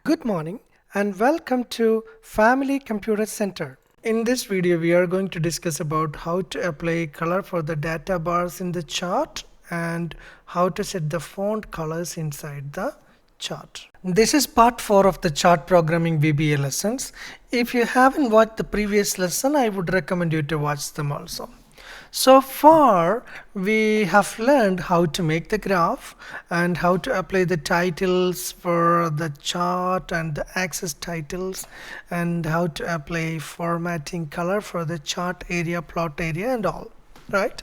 Good morning and welcome to Family Computer Center. In this video, we are going to discuss about how to apply color for the data bars in the chart and how to set the font colors inside the chart. This is part 4 of the chart programming VBA lessons. If you haven't watched the previous lesson, I would recommend you to watch them also. So far, we have learned how to make the graph and how to apply the titles for the chart and the axis titles, and how to apply formatting color for the chart area, plot area, and all, right?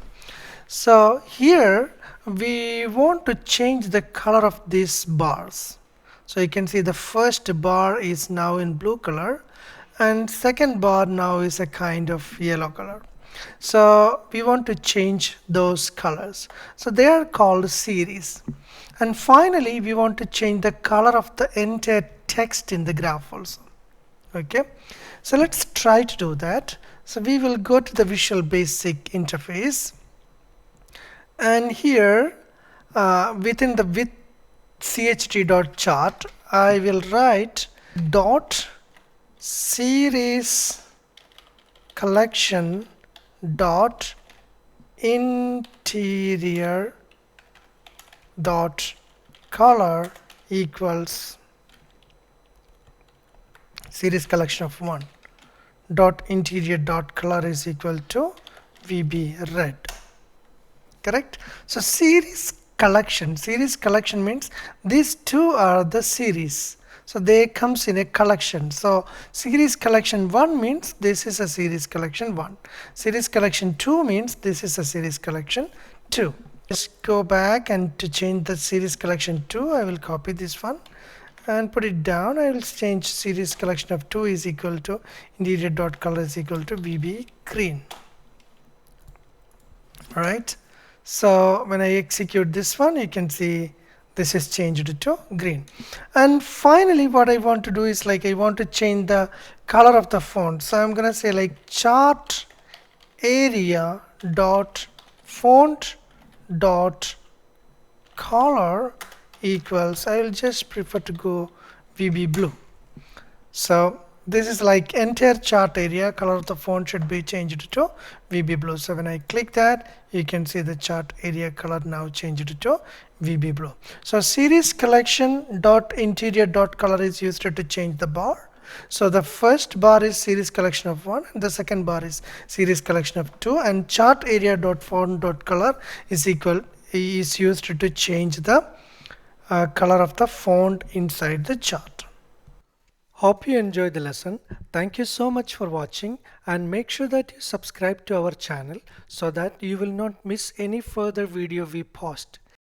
So here we want to change the color of these bars. So you can see the first bar is now in blue color and second bar now is a kind of yellow color. So we want to change those colors. So they are called series. And finally, we want to change the color of the entire text in the graph also. Okay. So let's try to do that. So we will go to the Visual Basic interface. And here, within the with cht.chart, I will write dot series collection dot interior dot color equals series collection of 1 dot interior dot color is equal to VB red. Correct? So series collection means these two are the series. So they comes in a collection. So series collection 1 means this is a series collection 1. Series collection 2 means this is a series collection 2. Just go back, and to change the series collection 2, I will copy this one and put it down. I will change series collection of 2 is equal to interior dot color is equal to VB green. Alright. So when I execute this one, you can see this is changed to green. And finally, what I want to do is I want to change the color of the font. So I'm going to say chart area dot font dot color equals, I will just prefer to go VB blue. So this is entire chart area, color of the font should be changed to VB blue. So when I click that, you can see the chart area color now changed to VB blue. So series collection dot interior dot color is used to change the bar. So the first bar is series collection of 1 and the second bar is series collection of 2, and chart area dot font dot color is used to change the color of the font inside the chart. Hope you enjoyed the lesson. Thank you so much for watching, and make sure that you subscribe to our channel so that you will not miss any further video we post.